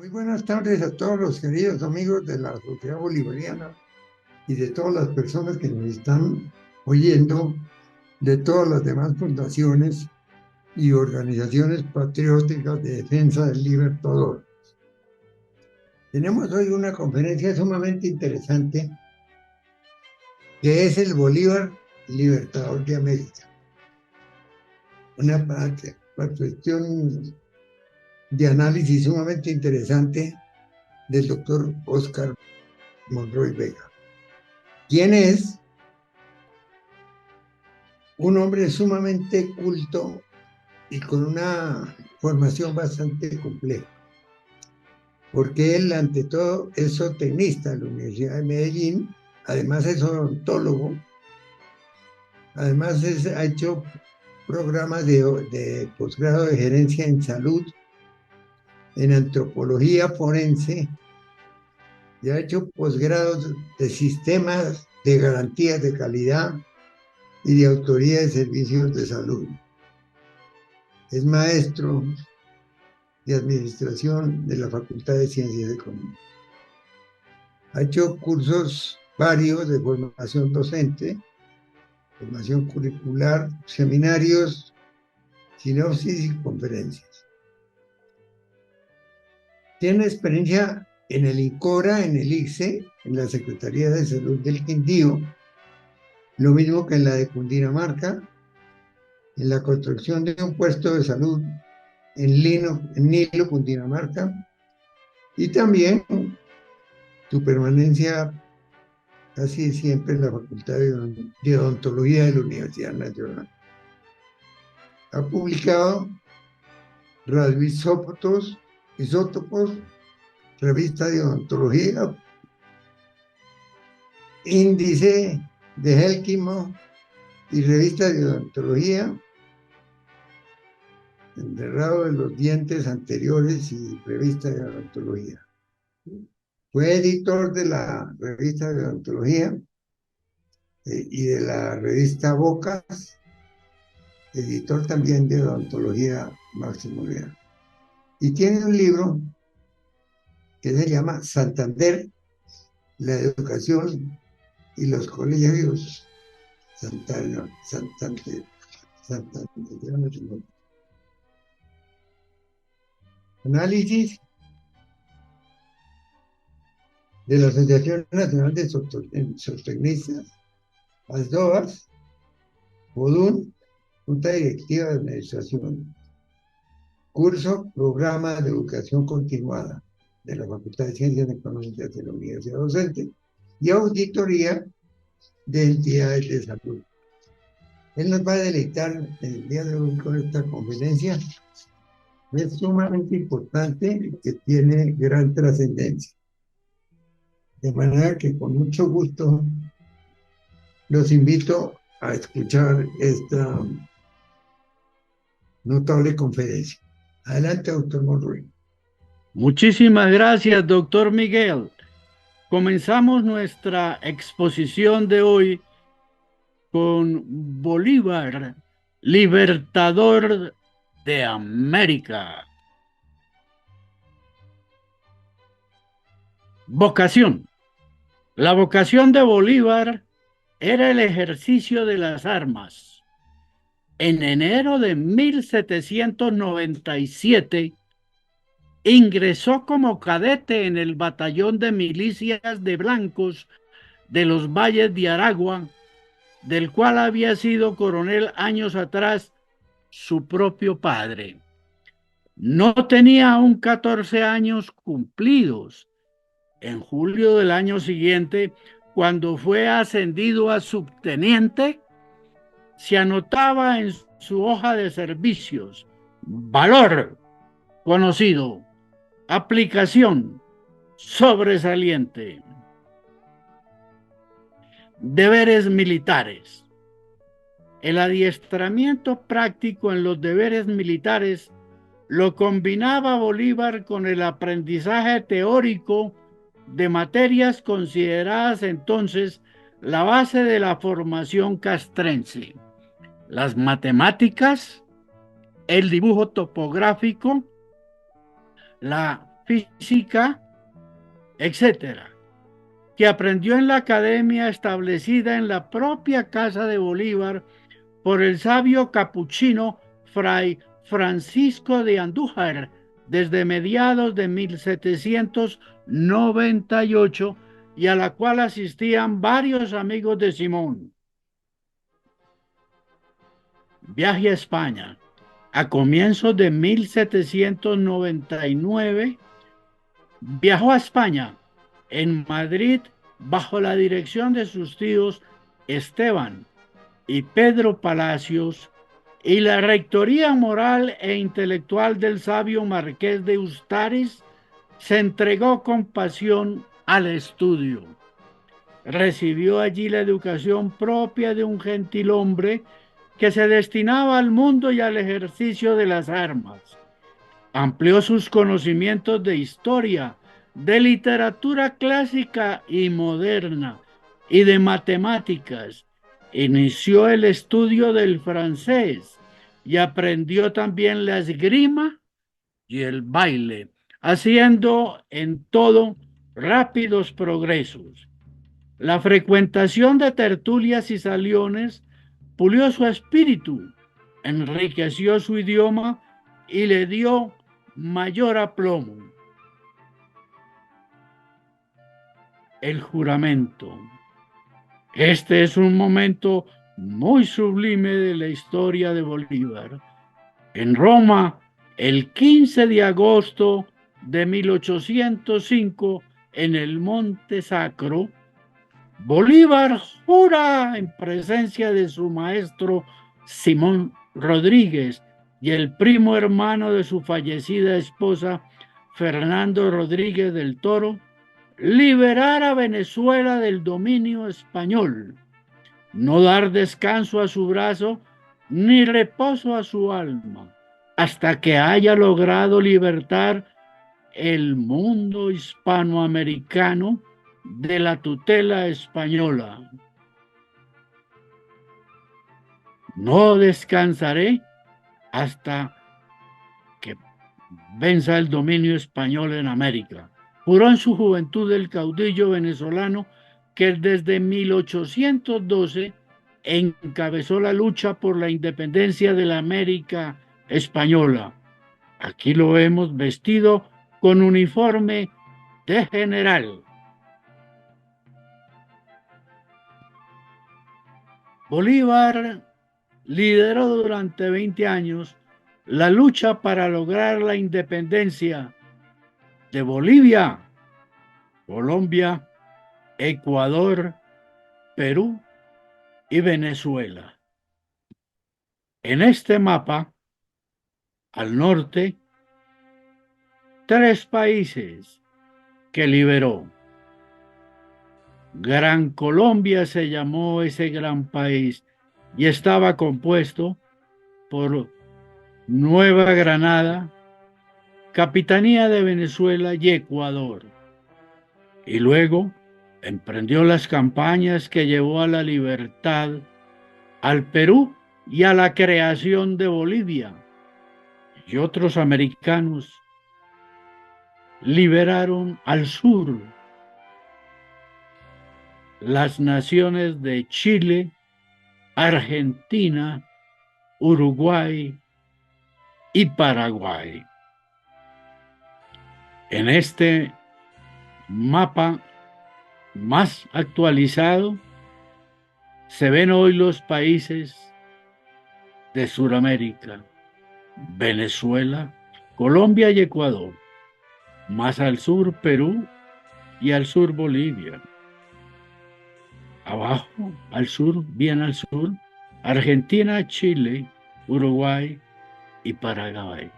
Muy buenas tardes a todos los queridos amigos de la Sociedad Bolivariana y de todas las personas que nos están oyendo, de todas las demás fundaciones y organizaciones patrióticas de defensa del Libertador. Tenemos hoy una conferencia sumamente interesante que es el Bolívar Libertador de América. Una cuestión de análisis sumamente interesante del doctor Oscar Monroy Vega, quien es un hombre sumamente culto y con una formación bastante compleja, porque él ante todo es zootecnista en la Universidad de Medellín, además es odontólogo, además ha hecho programas de posgrado de gerencia en salud, en antropología forense, y ha hecho posgrados de sistemas de garantías de calidad y de autoría de servicios de salud. Es maestro de Administración de la Facultad de Ciencias Económicas. Ha hecho cursos varios de formación docente, formación curricular, seminarios, sinopsis y conferencias. Tiene experiencia en el INCORA, en el ICSE, en la Secretaría de Salud del Quindío, lo mismo que en la de Cundinamarca, en la construcción de un puesto de salud en Nilo, Cundinamarca, y también su permanencia casi siempre en la Facultad de Odontología de la Universidad Nacional. Ha publicado Radioisótopos, Revista de Odontología, Índice de Helkimo y Revista de Odontología, Enterrado de los Dientes Anteriores y Revista de Odontología. Fue editor de la Revista de Odontología y de la revista Bocas, editor también de Odontología Máximo Real. Y tiene un libro que se llama Santander, la educación y los colegios. Santander. Análisis de la Asociación Nacional de Zootecnistas, ASDOAS, BODUN, Junta Directiva de Administración, curso, programa de educación continuada de la Facultad de Ciencias Económicas de la Universidad Docente y auditoría de entidades de salud. Él nos va a deleitar el día de hoy con esta conferencia. Es sumamente importante y que tiene gran trascendencia. De manera que con mucho gusto los invito a escuchar esta notable conferencia. Adelante, doctor Monroy. Muchísimas gracias, doctor Miguel. Comenzamos nuestra exposición de hoy con Bolívar, Libertador de América. Vocación. La vocación de Bolívar era el ejercicio de las armas. En enero de 1797 ingresó como cadete en el batallón de milicias de blancos de los Valles de Aragua, del cual había sido coronel años atrás su propio padre. No tenía aún 14 años cumplidos. En julio del año siguiente, cuando fue ascendido a subteniente, se anotaba en su hoja de servicios: valor conocido, aplicación sobresaliente. Deberes militares. El adiestramiento práctico en los deberes militares lo combinaba Bolívar con el aprendizaje teórico de materias consideradas entonces la base de la formación castrense: las matemáticas, el dibujo topográfico, la física, etcétera, que aprendió en la academia establecida en la propia casa de Bolívar por el sabio capuchino Fray Francisco de Andújar desde mediados de 1798 y a la cual asistían varios amigos de Simón. Viaje a España. A comienzos de 1799 viajó a España, en Madrid, bajo la dirección de sus tíos Esteban y Pedro Palacios, y la rectoría moral e intelectual del sabio Marqués de Ustaris, se entregó con pasión al estudio. Recibió allí la educación propia de un gentilhombre que se destinaba al mundo y al ejercicio de las armas. Amplió sus conocimientos de historia, de literatura clásica y moderna, y de matemáticas. Inició el estudio del francés y aprendió también la esgrima y el baile, haciendo en todo rápidos progresos. La frecuentación de tertulias y saliones pulió su espíritu, enriqueció su idioma y le dio mayor aplomo. El juramento. Este es un momento muy sublime de la historia de Bolívar. En Roma, el 15 de agosto de 1805, en el Monte Sacro, Bolívar jura en presencia de su maestro Simón Rodríguez y el primo hermano de su fallecida esposa, Fernando Rodríguez del Toro, liberar a Venezuela del dominio español, no dar descanso a su brazo ni reposo a su alma, hasta que haya logrado libertar el mundo hispanoamericano de la tutela española. No descansaré hasta que venza el dominio español en América. Juró en su juventud el caudillo venezolano que desde 1812 encabezó la lucha por la independencia de la América española. Aquí lo vemos vestido con uniforme de general. Bolívar lideró durante 20 años la lucha para lograr la independencia de Bolivia, Colombia, Ecuador, Perú y Venezuela. En este mapa, al norte, 3 países que liberó. Gran Colombia se llamó ese gran país y estaba compuesto por Nueva Granada, Capitanía de Venezuela y Ecuador. Y luego emprendió las campañas que llevó a la libertad, al Perú y a la creación de Bolivia. Y otros americanos liberaron al sur las naciones de Chile, Argentina, Uruguay y Paraguay. En este mapa más actualizado se ven hoy los países de Sudamérica: Venezuela, Colombia y Ecuador, más al sur Perú y al sur Bolivia. Abajo, al sur, bien al sur, Argentina, Chile, Uruguay y Paraguay.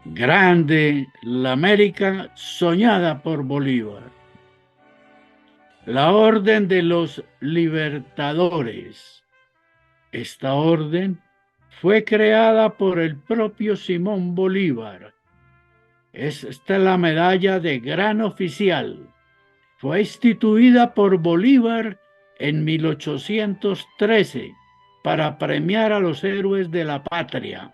Grande la América soñada por Bolívar. La Orden de los Libertadores. Esta orden fue creada por el propio Simón Bolívar. Esta es la medalla de gran oficial. Fue instituida por Bolívar en 1813 para premiar a los héroes de la patria.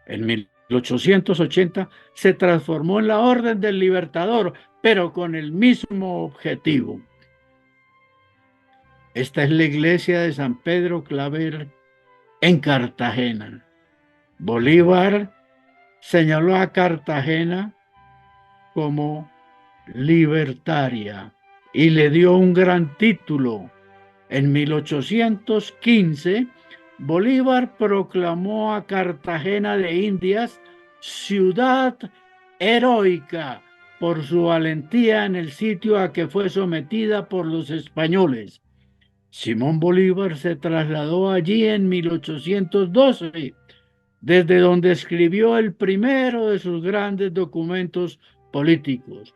En 1880 se transformó en la Orden del Libertador, pero con el mismo objetivo. Esta es la iglesia de San Pedro Claver en Cartagena. Bolívar señaló a Cartagena como libertaria y le dio un gran título. En 1815, Bolívar proclamó a Cartagena de Indias ciudad heroica por su valentía en el sitio a que fue sometida por los españoles. Simón Bolívar se trasladó allí en 1812, desde donde escribió el primero de sus grandes documentos políticos,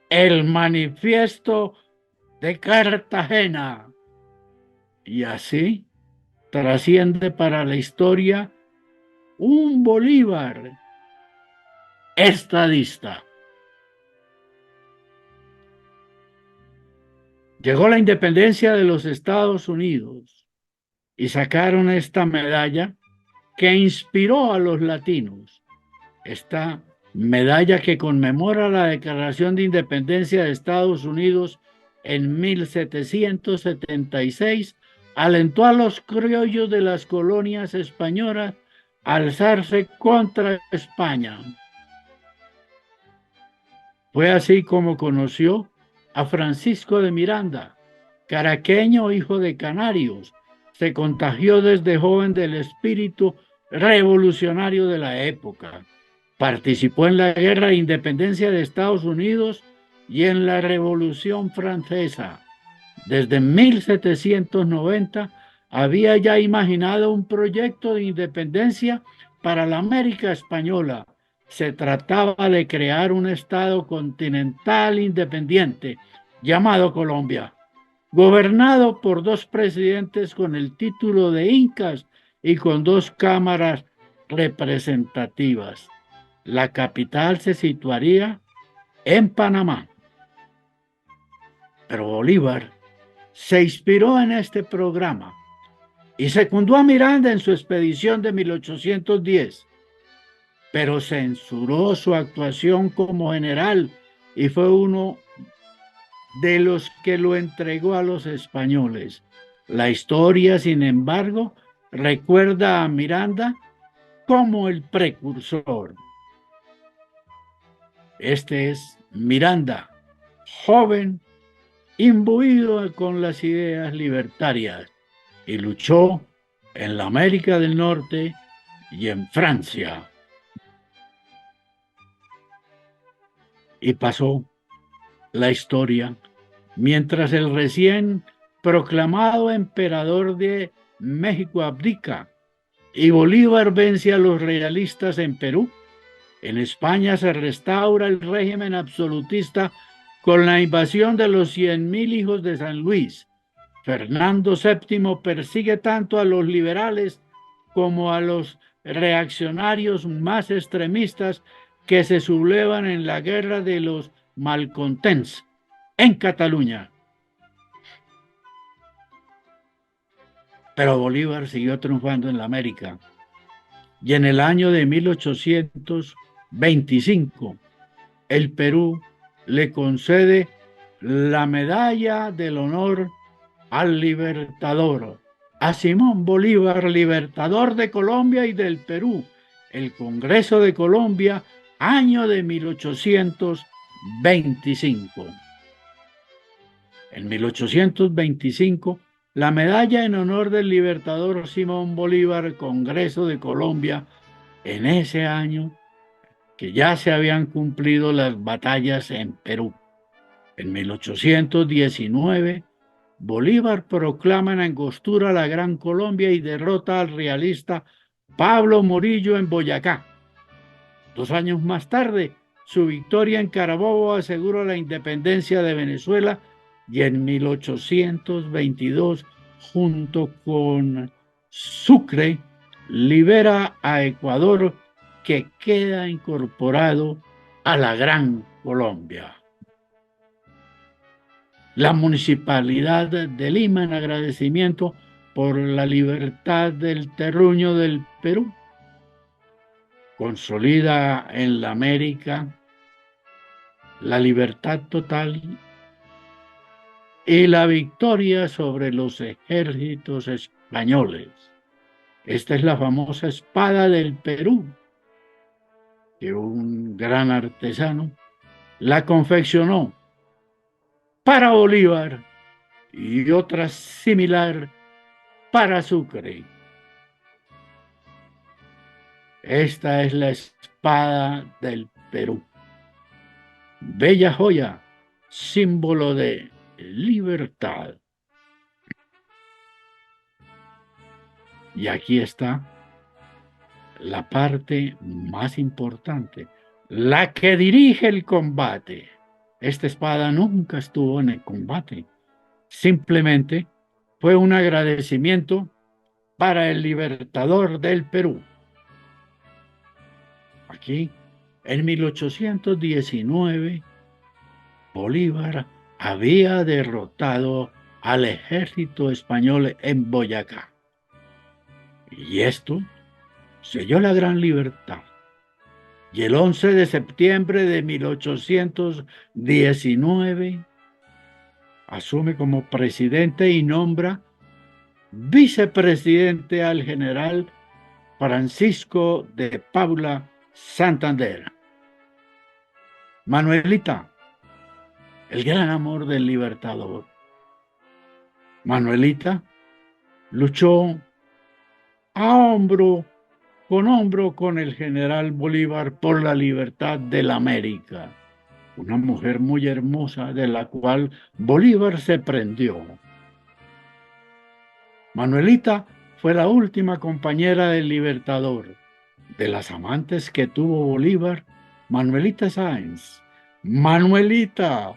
el Manifiesto de Cartagena. Y así trasciende para la historia un Bolívar estadista. Llegó la independencia de los Estados Unidos y sacaron esta medalla que inspiró a los latinos. Esta medalla que conmemora la Declaración de Independencia de Estados Unidos en 1776, alentó a los criollos de las colonias españolas a alzarse contra España. Fue así como conoció a Francisco de Miranda, caraqueño hijo de canarios. Se contagió desde joven del espíritu revolucionario de la época. Participó en la Guerra de Independencia de Estados Unidos y en la Revolución Francesa. Desde 1790 había ya imaginado un proyecto de independencia para la América española. Se trataba de crear un estado continental independiente llamado Colombia, gobernado por dos presidentes con el título de incas y con dos cámaras representativas. La capital se situaría en Panamá. Pero Bolívar se inspiró en este programa y secundó a Miranda en su expedición de 1810, pero censuró su actuación como general y fue uno de los que lo entregó a los españoles. La historia, sin embargo, recuerda a Miranda como el precursor. Este es Miranda, joven, imbuido con las ideas libertarias, y luchó en la América del Norte y en Francia. Y pasó la historia mientras el recién proclamado emperador de México abdica y Bolívar vence a los realistas en Perú. En España se restaura el régimen absolutista con la invasión de los 100.000 hijos de San Luis. Fernando VII persigue tanto a los liberales como a los reaccionarios más extremistas que se sublevan en la guerra de los malcontents en Cataluña. Pero Bolívar siguió triunfando en la América. Y en el año de 1825, el Perú le concede la Medalla del Honor al Libertador, a Simón Bolívar, Libertador de Colombia y del Perú, el Congreso de Colombia, año de 1825. En 1825, la medalla en honor del Libertador Simón Bolívar, Congreso de Colombia, en ese año que ya se habían cumplido las batallas en Perú. En 1819, Bolívar proclama en Angostura la Gran Colombia y derrota al realista Pablo Morillo en Boyacá. 2 años más tarde, su victoria en Carabobo asegura la independencia de Venezuela y en 1822, junto con Sucre, libera a Ecuador, que queda incorporado a la Gran Colombia. La Municipalidad de Lima, en agradecimiento por la libertad del terruño del Perú, consolida en la América la libertad total y la victoria sobre los ejércitos españoles. Esta es la famosa espada del Perú, que un gran artesano la confeccionó para Bolívar y otra similar para Sucre. Esta es la espada del Perú. Bella joya, símbolo de libertad. Y aquí está la parte más importante, la que dirige el combate. Esta espada nunca estuvo en el combate, simplemente fue un agradecimiento para el libertador del Perú. Aquí, en 1819, Bolívar había derrotado al ejército español en Boyacá. Y esto selló la gran libertad. Y el 11 de septiembre de 1819 asume como presidente y nombra vicepresidente al general Francisco de Paula Santander. Manuelita, el gran amor del libertador. Manuelita luchó hombro con el general Bolívar por la libertad de la América. Una mujer muy hermosa de la cual Bolívar se prendió. Manuelita fue la última compañera del libertador. De las amantes que tuvo Bolívar, Manuelita Sáenz. Manuelita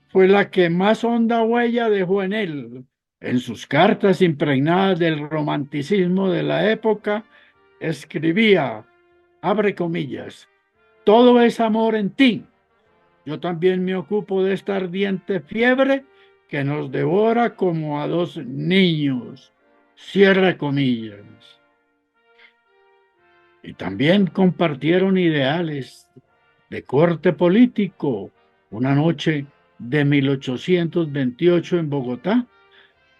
fue la que más honda huella dejó en él. En sus cartas impregnadas del romanticismo de la época, escribía, abre comillas, todo es amor en ti. Yo también me ocupo de esta ardiente fiebre que nos devora como a dos niños. Cierra comillas. Y también compartieron ideales de corte político. Una noche de 1828 en Bogotá,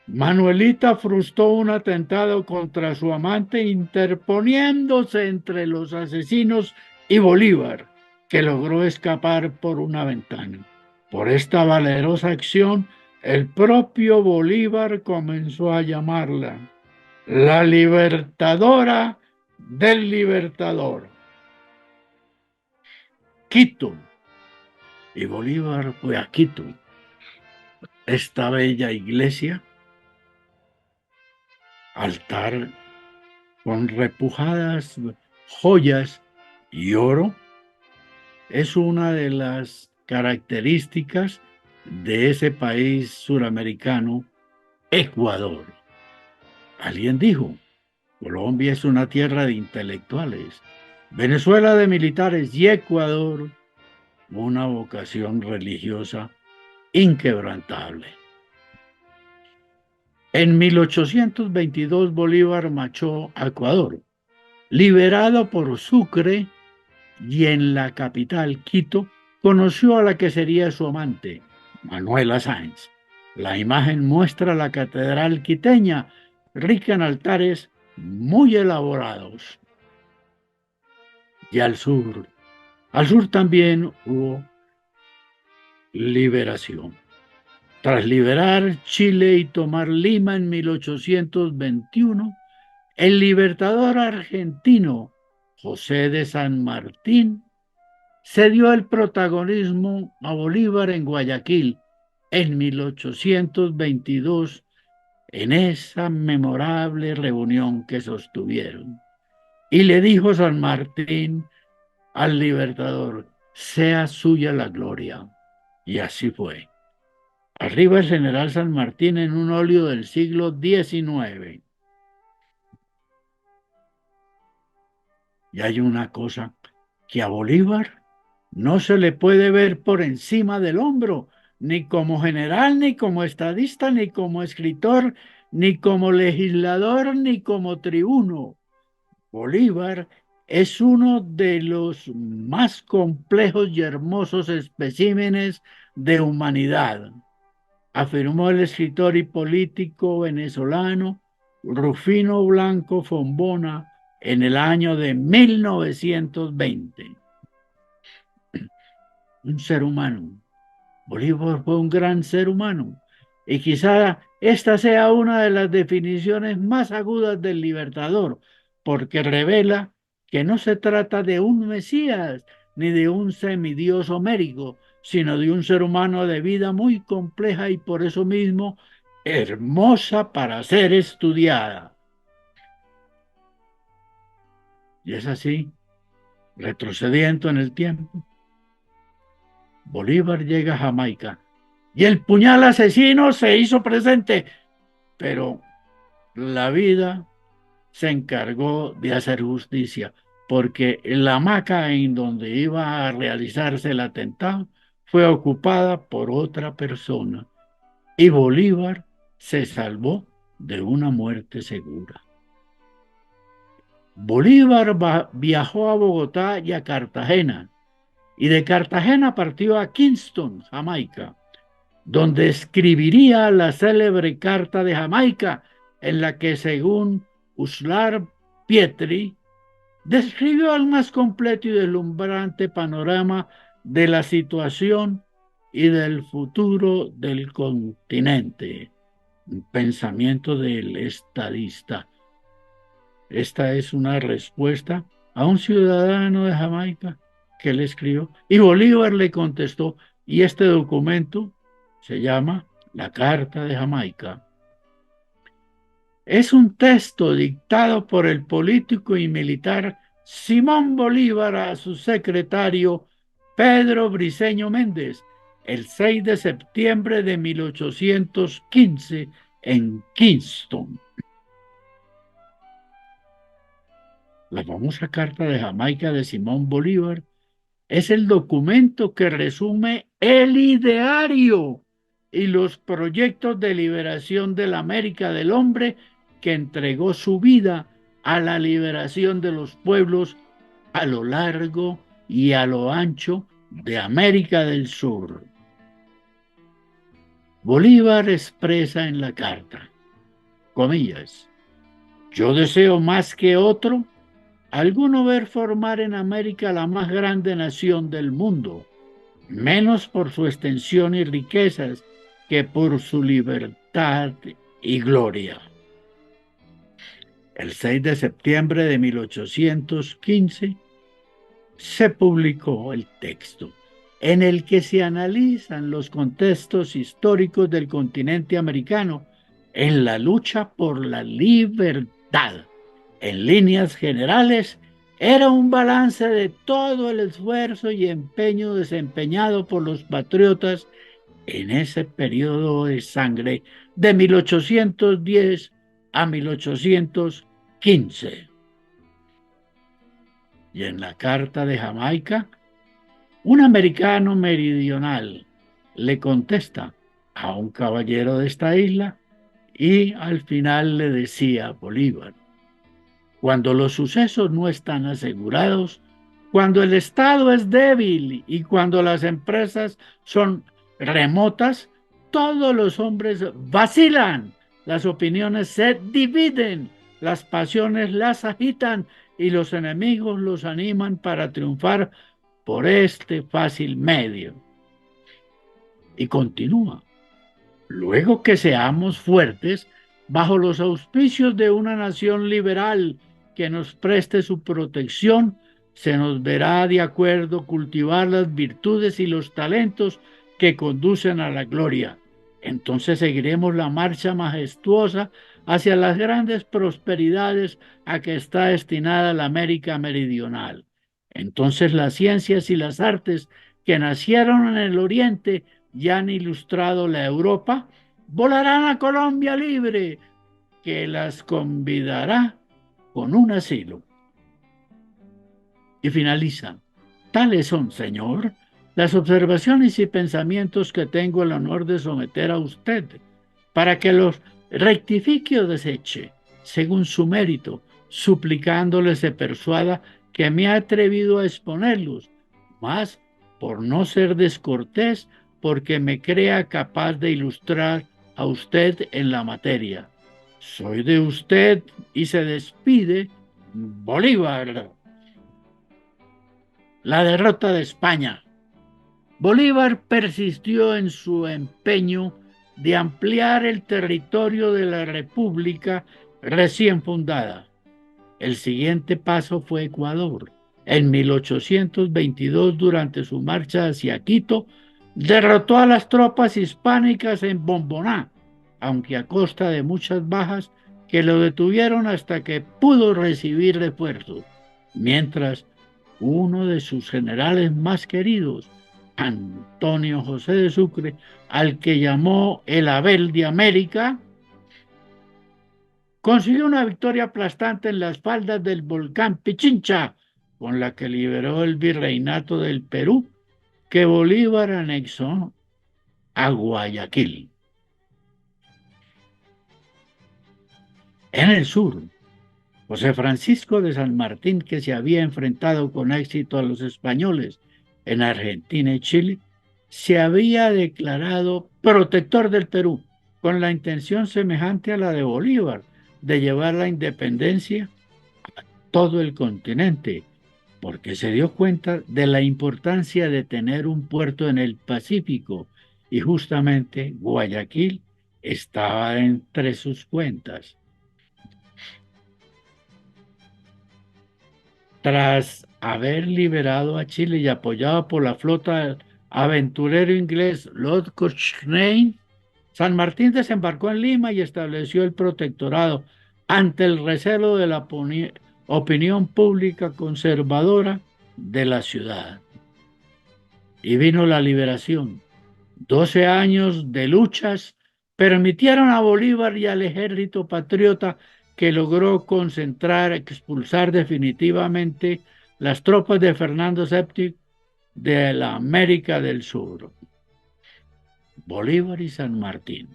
Manuelita frustró un atentado contra su amante interponiéndose entre los asesinos y Bolívar, que logró escapar por una ventana. Por esta valerosa acción, el propio Bolívar comenzó a llamarla la libertadora del libertador. Quito. Y Bolívar fue a Quito. Esta bella iglesia, altar con repujadas joyas y oro, es una de las características de ese país suramericano, Ecuador. Alguien dijo, Colombia es una tierra de intelectuales, Venezuela de militares y Ecuador una vocación religiosa inquebrantable. En 1822 Bolívar marchó a Ecuador, liberado por Sucre, y en la capital, Quito, conoció a la que sería su amante, Manuela Sáenz. La imagen muestra la catedral quiteña, rica en altares muy elaborados. Y al sur también hubo liberación. Tras liberar Chile y tomar Lima en 1821, el libertador argentino José de San Martín cedió el protagonismo a Bolívar en Guayaquil en 1822 en esa memorable reunión que sostuvieron. Y le dijo San Martín al libertador, sea suya la gloria. Y así fue. Arriba el general San Martín en un óleo del siglo XIX. Y hay una cosa que a Bolívar no se le puede ver por encima del hombro, ni como general, ni como estadista, ni como escritor, ni como legislador, ni como tribuno. Bolívar es uno de los más complejos y hermosos especímenes de humanidad, afirmó el escritor y político venezolano Rufino Blanco Fombona en el año de 1920. Un ser humano. Bolívar fue un gran ser humano y quizá esta sea una de las definiciones más agudas del libertador, porque revela que no se trata de un Mesías ni de un semidios homérico, sino de un ser humano de vida muy compleja y por eso mismo hermosa para ser estudiada. Y es así, retrocediendo en el tiempo, Bolívar llega a Jamaica y el puñal asesino se hizo presente, pero la vida se encargó de hacer justicia, porque la hamaca en donde iba a realizarse el atentado fue ocupada por otra persona y Bolívar se salvó de una muerte segura. Bolívar viajó a Bogotá y a Cartagena, y de Cartagena partió a Kingston, Jamaica, donde escribiría la célebre Carta de Jamaica, en la que, según Uslar Pietri, describió el más completo y deslumbrante panorama de la situación y del futuro del continente. Un pensamiento del estadista. Esta es una respuesta a un ciudadano de Jamaica que le escribió y Bolívar le contestó, y este documento se llama la Carta de Jamaica. Es un texto dictado por el político y militar Simón Bolívar a su secretario Pedro Briceño Méndez el 6 de septiembre de 1815 en Kingston. La famosa Carta de Jamaica de Simón Bolívar es el documento que resume el ideario y los proyectos de liberación de la América del hombre que entregó su vida a la liberación de los pueblos a lo largo y a lo ancho de América del Sur. Bolívar expresa en la carta, comillas, yo deseo más que otro alguno ver formar en América la más grande nación del mundo, menos por su extensión y riquezas que por su libertad y gloria. El 6 de septiembre de 1815 se publicó el texto en el que se analizan los contextos históricos del continente americano en la lucha por la libertad. En líneas generales, era un balance de todo el esfuerzo y empeño desempeñado por los patriotas en ese periodo de sangre de 1810 a 1815. Y en la Carta de Jamaica, un americano meridional le contesta a un caballero de esta isla y al final le decía a Bolívar, cuando los sucesos no están asegurados, cuando el Estado es débil y cuando las empresas son remotas, todos los hombres vacilan, las opiniones se dividen, las pasiones las agitan y los enemigos los animan para triunfar por este fácil medio. Y continúa. Luego que seamos fuertes, bajo los auspicios de una nación liberal que nos preste su protección, se nos verá de acuerdo cultivar las virtudes y los talentos que conducen a la gloria. Entonces seguiremos la marcha majestuosa hacia las grandes prosperidades a que está destinada la América meridional. Entonces las ciencias y las artes que nacieron en el Oriente y han ilustrado la Europa, volarán a Colombia libre, que las convidará con un asilo. Y finaliza, tales son, señor, las observaciones y pensamientos que tengo el honor de someter a usted, para que los rectifique o deseche, según su mérito, suplicándole se persuada que me he atrevido a exponerlos, más por no ser descortés, porque me crea capaz de ilustrar a usted en la materia. Soy de usted y se despide Bolívar. La derrota de España. Bolívar persistió en su empeño de ampliar el territorio de la República recién fundada. El siguiente paso fue Ecuador. En 1822, durante su marcha hacia Quito, derrotó a las tropas hispánicas en Bomboná, aunque a costa de muchas bajas que lo detuvieron hasta que pudo recibir refuerzos. Mientras, uno de sus generales más queridos, Antonio José de Sucre, al que llamó el Abel de América, consiguió una victoria aplastante en las faldas del volcán Pichincha, con la que liberó el virreinato del Perú, que Bolívar anexó a Guayaquil. En el sur, José Francisco de San Martín, que se había enfrentado con éxito a los españoles en Argentina y Chile, se había declarado protector del Perú, con la intención semejante a la de Bolívar, de llevar la independencia a todo el continente, porque se dio cuenta de la importancia de tener un puerto en el Pacífico, y justamente Guayaquil estaba entre sus cuentas. Tras haber liberado a Chile y apoyado por la flota del aventurero inglés Lord Cochrane, San Martín desembarcó en Lima y estableció el protectorado ante el recelo de la opinión pública conservadora de la ciudad. Y vino la liberación. 12 años de luchas permitieron a Bolívar y al ejército patriota, que logró concentrar, expulsar definitivamente las tropas de Fernando VII de la América del Sur. Bolívar y San Martín.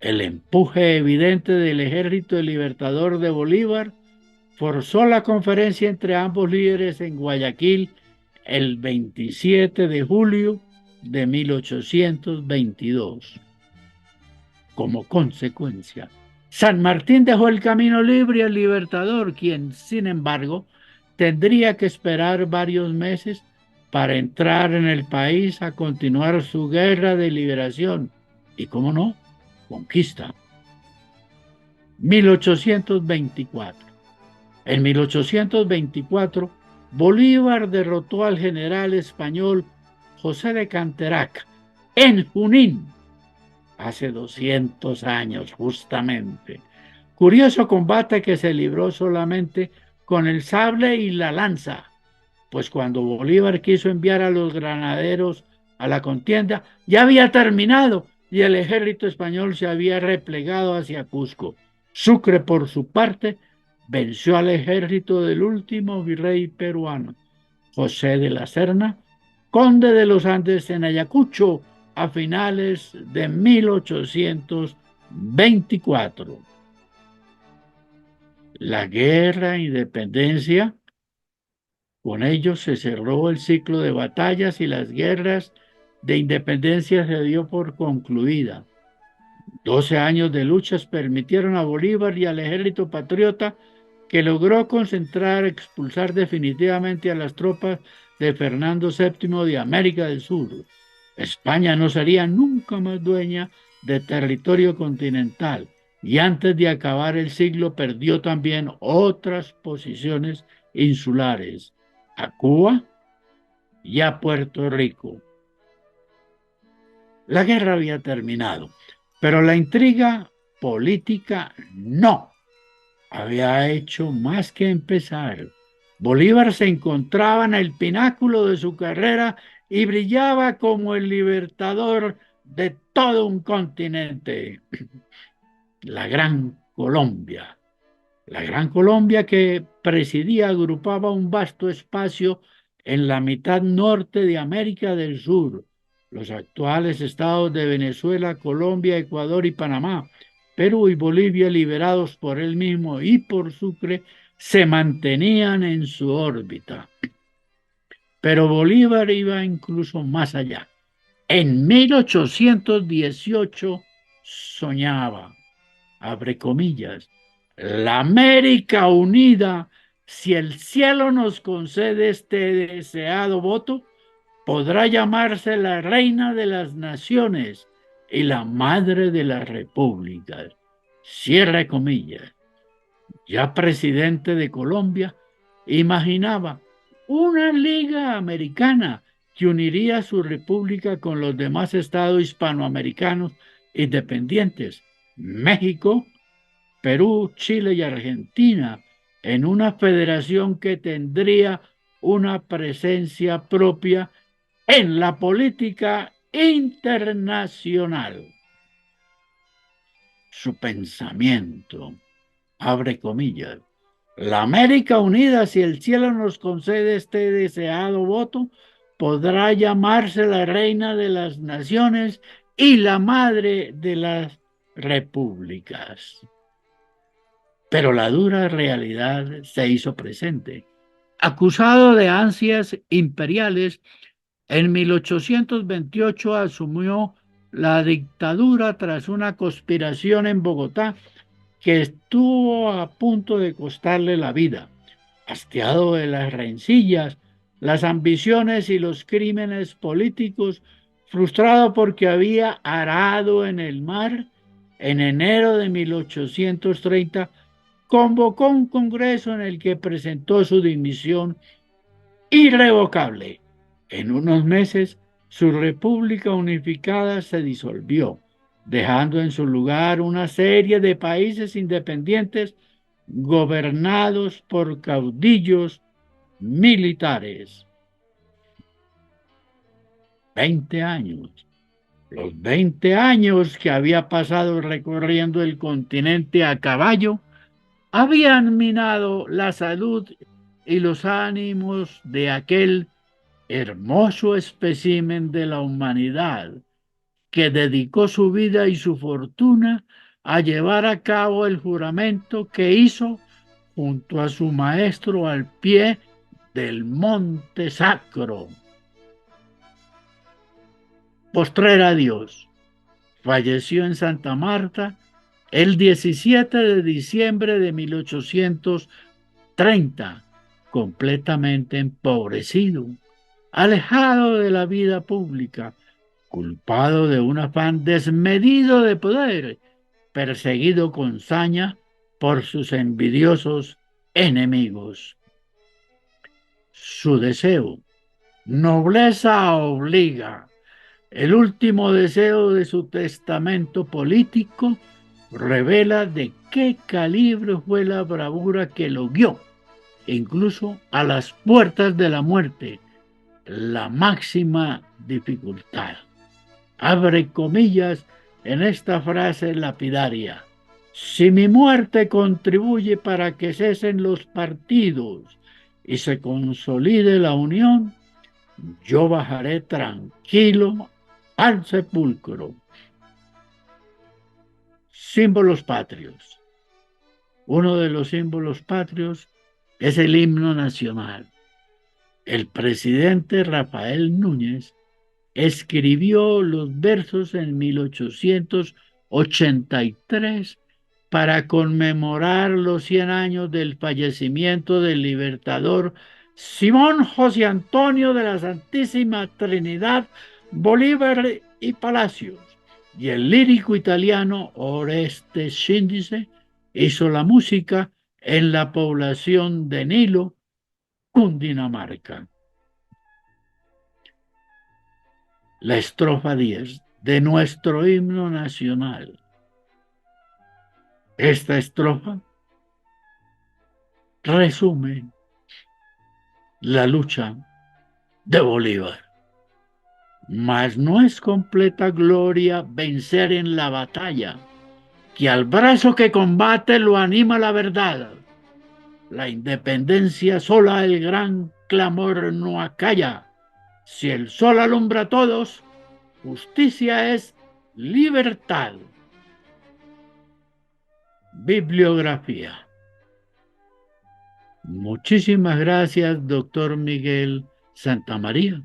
El empuje evidente del ejército libertador de Bolívar forzó la conferencia entre ambos líderes en Guayaquil el 27 de julio de 1822. Como consecuencia, San Martín dejó el camino libre al libertador, quien, sin embargo, tendría que esperar varios meses para entrar en el país a continuar su guerra de liberación y, cómo no, conquista. 1824. En 1824, Bolívar derrotó al general español José de Canterac en Junín, hace 200 años justamente. Curioso combate que se libró solamente con el sable y la lanza, pues cuando Bolívar quiso enviar a los granaderos a la contienda, ya había terminado y el ejército español se había replegado hacia Cusco. Sucre, por su parte, venció al ejército del último virrey peruano, José de la Serna, conde de los Andes en Ayacucho, a finales de 1824. La guerra de independencia, con ello se cerró el ciclo de batallas y las guerras de independencia se dio por concluida. 12 años de luchas permitieron a Bolívar y al ejército patriota, que logró concentrar, expulsar definitivamente a las tropas de Fernando VII de América del Sur. España no sería nunca más dueña de territorio continental, y antes de acabar el siglo perdió también otras posiciones insulares, a Cuba y a Puerto Rico. La guerra había terminado, pero la intriga política no había hecho más que empezar. Bolívar se encontraba en el pináculo de su carrera y brillaba como el libertador de todo un continente. La Gran Colombia. La Gran Colombia, que presidía, agrupaba un vasto espacio en la mitad norte de América del Sur, los actuales estados de Venezuela, Colombia, Ecuador y Panamá, Perú y Bolivia, liberados por él mismo y por Sucre, se mantenían en su órbita. Pero Bolívar iba incluso más allá. En 1818 soñaba, abre comillas, la América unida, si el cielo nos concede este deseado voto, podrá llamarse la reina de las naciones y la madre de las repúblicas. Cierre comillas. Ya presidente de Colombia, imaginaba una liga americana que uniría su república con los demás estados hispanoamericanos independientes, México, Perú, Chile y Argentina, en una federación que tendría una presencia propia en la política internacional. Su pensamiento, abre comillas, la América unida, si el cielo nos concede este deseado voto, podrá llamarse la reina de las naciones y la madre de las repúblicas. Pero la dura realidad se hizo presente. Acusado de ansias imperiales, en 1828 asumió la dictadura tras una conspiración en Bogotá que estuvo a punto de costarle la vida. Hastiado de las rencillas, las ambiciones y los crímenes políticos, frustrado porque había arado en el mar, en enero de 1830 convocó un congreso en el que presentó su dimisión irrevocable. En unos meses, su república unificada se disolvió, dejando en su lugar una serie de países independientes gobernados por caudillos militares. 20 años. Los 20 años que había pasado recorriendo el continente a caballo habían minado la salud y los ánimos de aquel hermoso espécimen de la humanidad que dedicó su vida y su fortuna a llevar a cabo el juramento que hizo junto a su maestro al pie del monte sacro. Postrer adiós. Falleció en Santa Marta el 17 de diciembre de 1830, completamente empobrecido, alejado de la vida pública, culpado de un afán desmedido de poder, perseguido con saña por sus envidiosos enemigos. Su deseo, nobleza obliga. El último deseo de su testamento político revela de qué calibre fue la bravura que lo guió, incluso a las puertas de la muerte, la máxima dificultad. Abre comillas en esta frase lapidaria. Si mi muerte contribuye para que cesen los partidos y se consolide la unión, yo bajaré tranquilo al sepulcro. Símbolos patrios. Uno de los símbolos patrios es el himno nacional. El presidente Rafael Núñez escribió los versos en 1883 para conmemorar los 100 años del fallecimiento del libertador Simón José Antonio de la Santísima Trinidad Bolívar y Palacios, y el lírico italiano Oreste Schindice hizo la música en la población de Nilo, Cundinamarca. La estrofa 10 de nuestro himno nacional. Esta estrofa resume la lucha de Bolívar. Mas no es completa gloria vencer en la batalla, que al brazo que combate lo anima la verdad. La independencia sola el gran clamor no acalla. Si el sol alumbra a todos, justicia es libertad. Bibliografía. Muchísimas gracias, doctor Miguel Santamaría,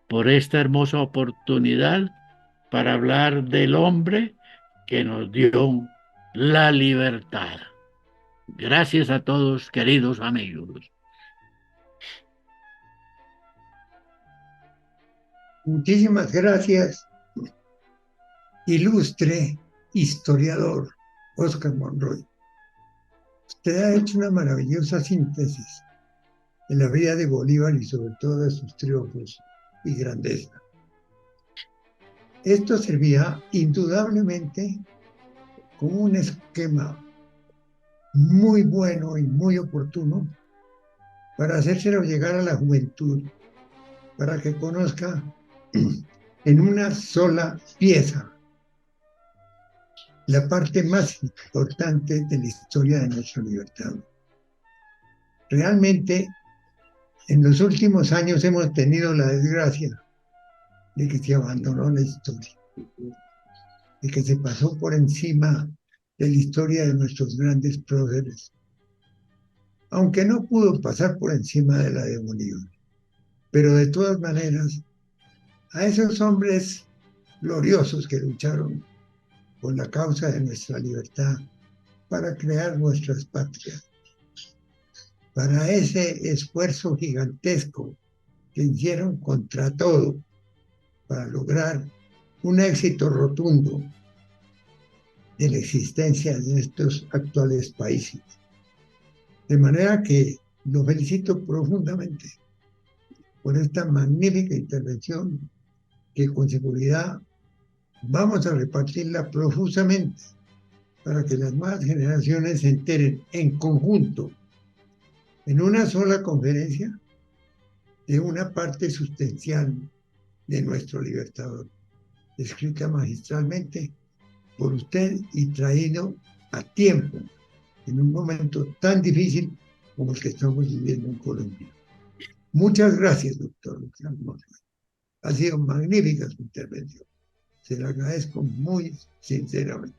por esta hermosa oportunidad para hablar del hombre que nos dio la libertad. Gracias a todos, queridos amigos. Muchísimas gracias, ilustre historiador Oscar Monroy. Usted ha hecho una maravillosa síntesis de la vida de Bolívar y sobre todo de sus triunfos y grandeza. Esto servía indudablemente como un esquema muy bueno y muy oportuno para hacérselo llegar a la juventud, para que conozca en una sola pieza la parte más importante de la historia de nuestra libertad. Realmente, en los últimos años hemos tenido la desgracia de que se abandonó la historia, de que se pasó por encima de la historia de nuestros grandes próceres, aunque no pudo pasar por encima de la de Bolívar. Pero de todas maneras, a esos hombres gloriosos que lucharon por la causa de nuestra libertad para crear nuestras patrias, para ese esfuerzo gigantesco que hicieron contra todo para lograr un éxito rotundo de la existencia de estos actuales países. De manera que lo felicito profundamente por esta magnífica intervención que con seguridad vamos a repartirla profusamente para que las nuevas generaciones se enteren en conjunto, en una sola conferencia, de una parte sustancial de nuestro libertador, escrita magistralmente por usted y traído a tiempo en un momento tan difícil como el que estamos viviendo en Colombia. Muchas gracias, doctor. Ha sido magnífica su intervención. Se la agradezco muy sinceramente.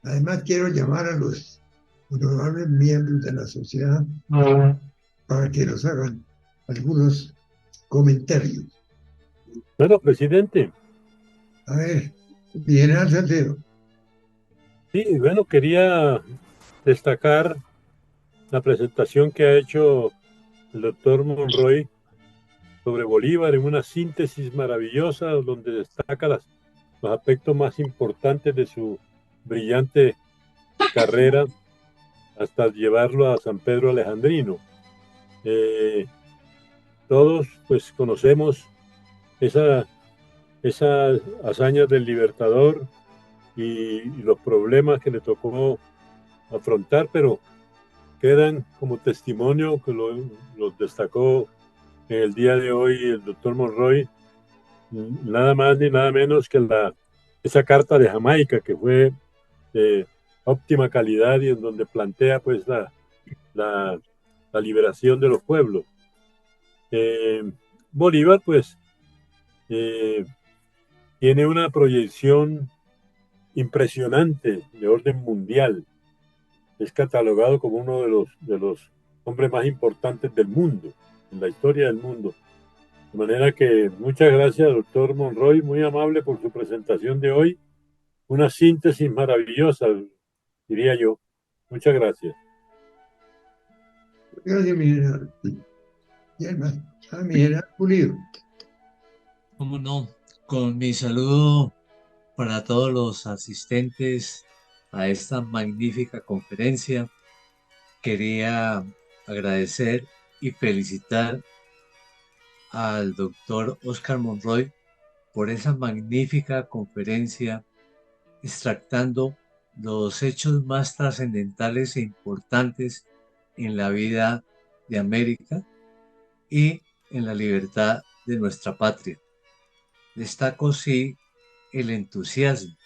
Además, quiero llamar a los honorables miembros de la sociedad para que nos hagan algunos comentarios. Bueno, presidente. A ver, General Salcedo. Sí, bueno, quería destacar la presentación que ha hecho el doctor Monroy sobre Bolívar en una síntesis maravillosa donde destaca los aspectos más importantes de su brillante carrera hasta llevarlo a San Pedro Alejandrino. Todos pues conocemos esas hazañas del Libertador y los problemas que le tocó afrontar, pero quedan como testimonio que lo destacó en el día de hoy el doctor Monroy, nada más ni nada menos que esa carta de Jamaica que fue de óptima calidad y en donde plantea pues la liberación de los pueblos. Bolívar pues tiene una proyección impresionante de orden mundial. Es catalogado como uno de los hombres más importantes del mundo, en la historia del mundo. De manera que muchas gracias, doctor Monroy, muy amable por su presentación de hoy. Una síntesis maravillosa, diría yo. Muchas gracias. Gracias, mi general. Mi general Pulido. ¿Cómo no? Con mi saludo para todos los asistentes a esta magnífica conferencia, quería agradecer y felicitar al doctor Oscar Monroy por esa magnífica conferencia extractando los hechos más trascendentales e importantes en la vida de América y en la libertad de nuestra patria. Destaco sí el entusiasmo,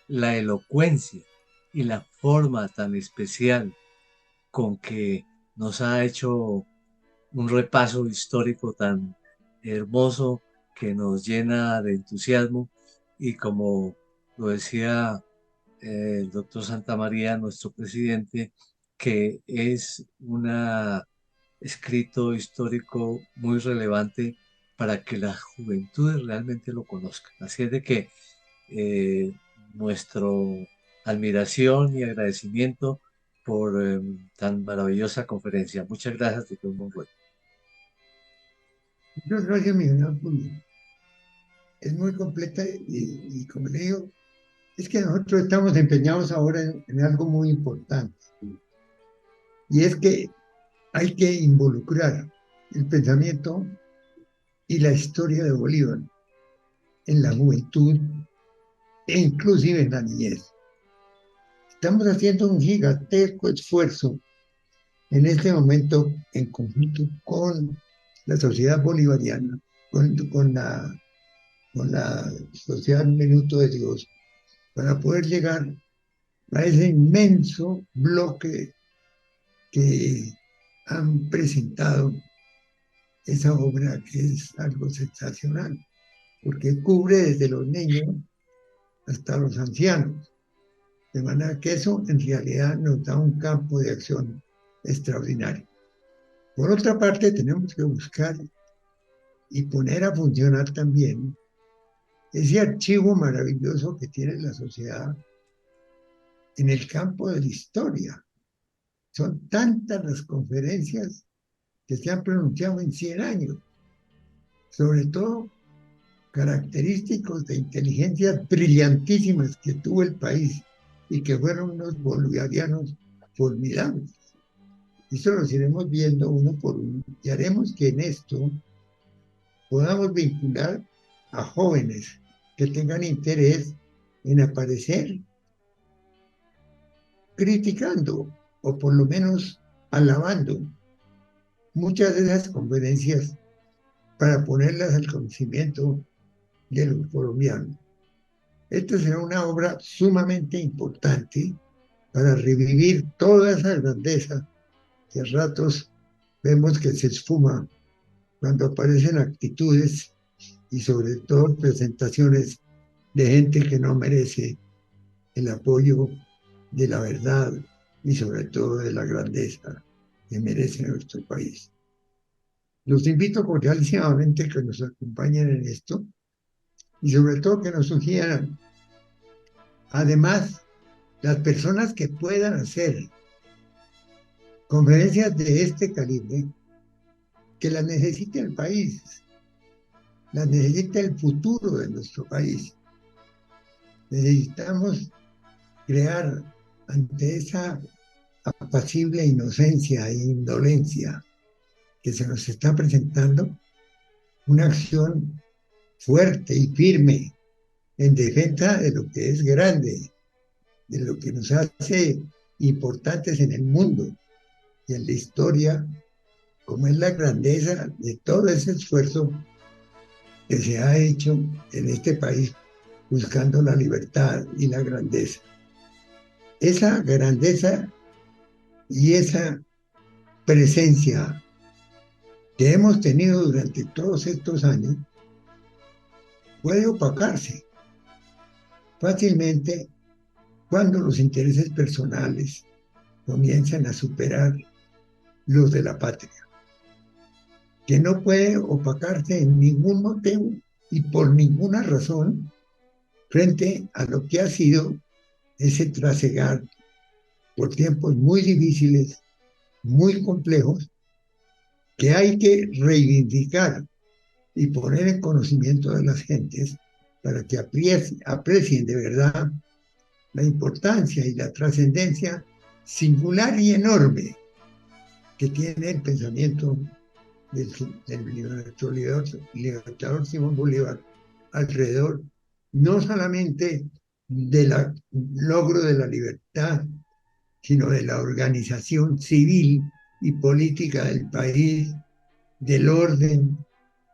la elocuencia y la forma tan especial con que nos ha hecho un repaso histórico tan hermoso que nos llena de entusiasmo y como lo decía el doctor Santamaría, nuestro presidente, que es un escrito histórico muy relevante para que las juventudes realmente lo conozcan. Así es de que eh, nuestro admiración y agradecimiento por tan maravillosa conferencia. Muchas gracias, doctor Monroy. Muchas gracias, mi hermano Julio. Es muy completa y como le digo, es que nosotros estamos empeñados ahora en algo muy importante. Y es que hay que involucrar el pensamiento y la historia de Bolívar en la juventud e inclusive en la niñez. Estamos haciendo un gigantesco esfuerzo en este momento en conjunto con la sociedad bolivariana, con la sociedad Minuto de Dios, para poder llegar a ese inmenso bloque que han presentado esa obra que es algo sensacional, porque cubre desde los niños hasta los ancianos. De manera que eso en realidad nos da un campo de acción extraordinario. Por otra parte, tenemos que buscar y poner a funcionar también ese archivo maravilloso que tiene la sociedad en el campo de la historia. Son tantas las conferencias que se han pronunciado en 100 años, sobre todo característicos de inteligencias brillantísimas que tuvo el país y que fueron unos bolivarianos formidables. Eso los iremos viendo uno por uno y haremos que en esto podamos vincular a jóvenes que tengan interés en aparecer criticando o por lo menos alabando muchas de esas conferencias para ponerlas al conocimiento de los colombianos. Esta será una obra sumamente importante para revivir toda esa grandeza que a ratos vemos que se esfuma cuando aparecen actitudes y sobre todo presentaciones de gente que no merece el apoyo de la verdad y sobre todo de la grandeza que merece nuestro país. Los invito cordialmente que nos acompañen en esto y sobre todo que nos sugieran, además, las personas que puedan hacer conferencias de este calibre, que las necesite el país, las necesita el futuro de nuestro país. Necesitamos crear ante esa apacible inocencia e indolencia que se nos está presentando una acción fuerte y firme en defensa de lo que es grande, de lo que nos hace importantes en el mundo y en la historia, como es la grandeza de todo ese esfuerzo que se ha hecho en este país buscando la libertad y la grandeza. Esa grandeza y esa presencia que hemos tenido durante todos estos años puede opacarse fácilmente cuando los intereses personales comienzan a superar los de la patria, que no puede opacarse en ningún motivo y por ninguna razón frente a lo que ha sido ese trasegar por tiempos muy difíciles, muy complejos, que hay que reivindicar y poner en conocimiento de las gentes para que aprecien de verdad la importancia y la trascendencia singular y enorme que tiene el pensamiento del libertador Simón Bolívar alrededor no solamente del logro de la libertad, sino de la organización civil y política del país, del orden,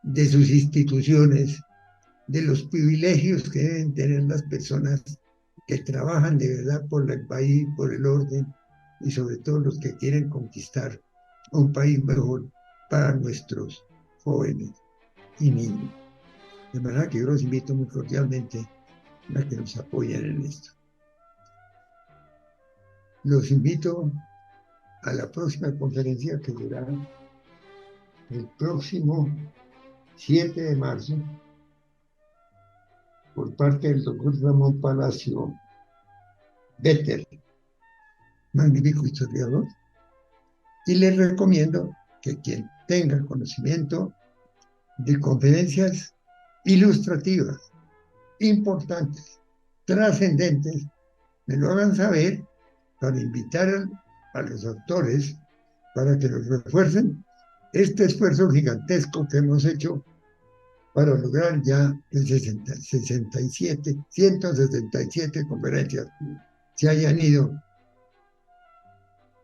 de sus instituciones, de los privilegios que deben tener las personas que trabajan de verdad por el país, por el orden y sobre todo los que quieren conquistar un país mejor para nuestros jóvenes y niños. De manera que yo los invito muy cordialmente a que nos apoyen en esto. Los invito a la próxima conferencia que será el próximo 7 de marzo por parte del doctor Ramón Palacio Vetter, magnífico historiador, y les recomiendo que quien tenga conocimiento de conferencias ilustrativas, importantes, trascendentes, me lo hagan saber para invitar a los autores para que nos refuercen este esfuerzo gigantesco que hemos hecho para lograr ya 167 conferencias se hayan ido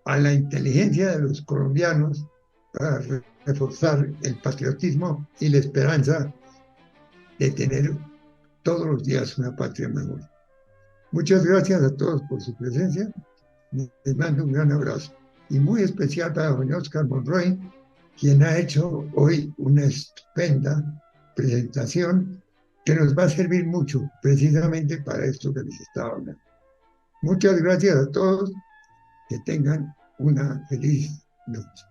a la inteligencia de los colombianos para reforzar el patriotismo y la esperanza de tener todos los días una patria mejor. Muchas gracias a todos por su presencia. Les mando un gran abrazo. Y muy especial para don Oscar Monroy, quien ha hecho hoy una estupenda presentación que nos va a servir mucho precisamente para esto que les estaba hablando. Muchas gracias a todos. Que tengan una feliz noche.